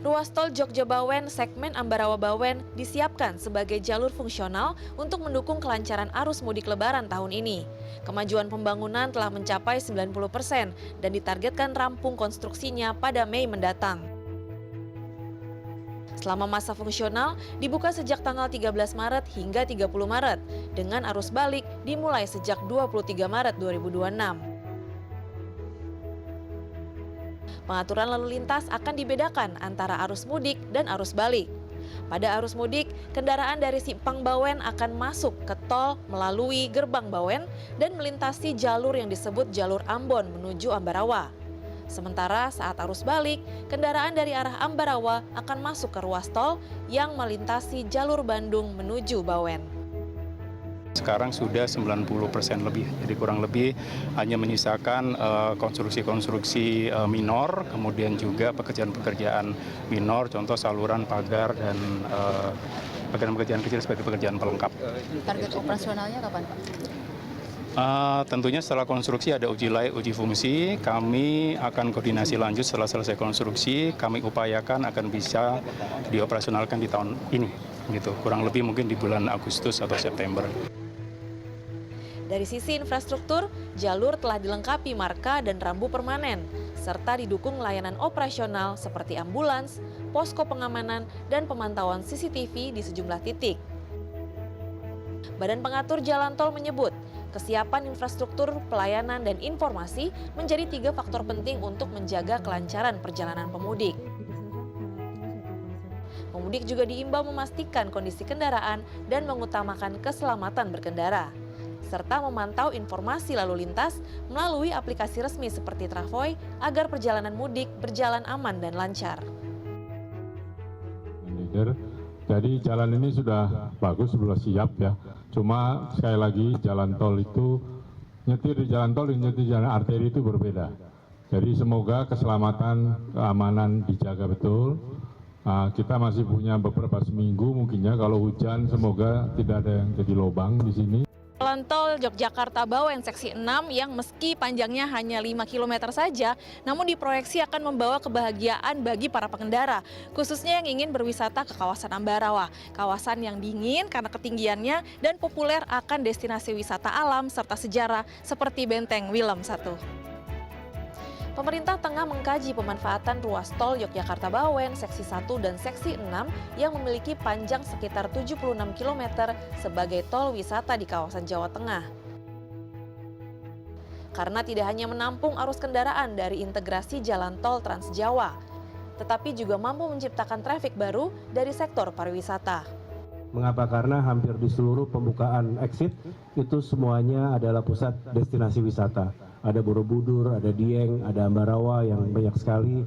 Ruas tol Jogja-Bawen segmen Ambarawa-Bawen disiapkan sebagai jalur fungsional untuk mendukung kelancaran arus mudik Lebaran tahun ini. Kemajuan pembangunan telah mencapai 90% dan ditargetkan rampung konstruksinya pada Mei mendatang. Selama masa fungsional dibuka sejak tanggal 13 Maret hingga 30 Maret dengan arus balik dimulai sejak 23 Maret 2026. Pengaturan lalu lintas akan dibedakan antara arus mudik dan arus balik. Pada arus mudik, kendaraan dari Simpang Bawen akan masuk ke tol melalui Gerbang Bawen dan melintasi jalur yang disebut jalur Ambon menuju Ambarawa. Sementara saat arus balik, kendaraan dari arah Ambarawa akan masuk ke ruas tol yang melintasi jalur Bandung menuju Bawen. Sekarang sudah 90% lebih, jadi kurang lebih hanya menyisakan konstruksi-konstruksi minor, kemudian juga pekerjaan-pekerjaan minor, contoh saluran, pagar, dan pekerjaan-pekerjaan kecil seperti pekerjaan pelengkap. Target operasionalnya kapan, Pak? Tentunya setelah konstruksi ada uji layak, uji fungsi, kami akan koordinasi lanjut setelah selesai konstruksi, kami upayakan akan bisa dioperasionalkan di tahun ini, gitu. Kurang lebih mungkin di bulan Agustus atau September. Dari sisi infrastruktur, jalur telah dilengkapi marka dan rambu permanen, serta didukung layanan operasional seperti ambulans, posko pengamanan, dan pemantauan CCTV di sejumlah titik. Badan Pengatur Jalan Tol menyebut, kesiapan infrastruktur, pelayanan, dan informasi menjadi 3 faktor penting untuk menjaga kelancaran perjalanan pemudik. Pemudik juga diimbau memastikan kondisi kendaraan dan mengutamakan keselamatan berkendara, serta memantau informasi lalu lintas melalui aplikasi resmi seperti Travoy agar perjalanan mudik berjalan aman dan lancar. Jadi jalan ini sudah bagus, sudah siap ya. Cuma sekali lagi jalan tol itu, nyetir di jalan tol dan nyetir di jalan arteri itu berbeda. Jadi semoga keselamatan, keamanan dijaga betul. Kita masih punya beberapa seminggu mungkinnya, kalau hujan semoga tidak ada yang jadi lubang di sini. Jalan tol Yogyakarta-Bawen seksi 6 yang meski panjangnya hanya 5 km saja, namun diproyeksi akan membawa kebahagiaan bagi para pengendara, khususnya yang ingin berwisata ke kawasan Ambarawa, kawasan yang dingin karena ketinggiannya dan populer akan destinasi wisata alam serta sejarah seperti Benteng Willem I. Pemerintah tengah mengkaji pemanfaatan ruas tol Yogyakarta-Bawen seksi 1 dan seksi 6 yang memiliki panjang sekitar 76 km sebagai tol wisata di kawasan Jawa Tengah. Karena tidak hanya menampung arus kendaraan dari integrasi jalan tol Trans Jawa, tetapi juga mampu menciptakan trafik baru dari sektor pariwisata. Mengapa? Karena hampir di seluruh pembukaan exit itu semuanya adalah pusat destinasi wisata. Ada Borobudur, ada Dieng, ada Ambarawa yang banyak sekali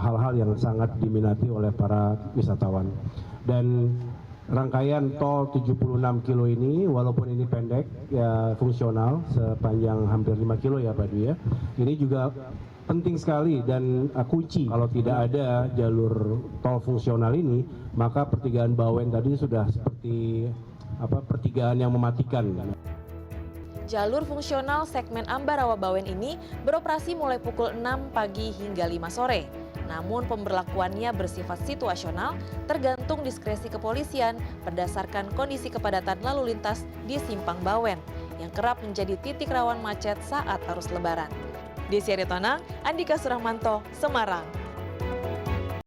hal-hal yang sangat diminati oleh para wisatawan. Dan rangkaian tol 76 kilo ini walaupun ini pendek ya fungsional sepanjang hampir 5 kilo ya Pak Dwi ya. Ini juga penting sekali dan kunci. Kalau tidak ada jalur tol fungsional ini, maka pertigaan Bawen tadi sudah seperti pertigaan yang mematikan. Jalur fungsional segmen Ambarawa-Bawen ini beroperasi mulai pukul 6 pagi hingga 5 sore. Namun pemberlakuannya bersifat situasional tergantung diskresi kepolisian berdasarkan kondisi kepadatan lalu lintas di Simpang Bawen yang kerap menjadi titik rawan macet saat arus Lebaran. Desy Aritonang, Andika Suramanto, Semarang.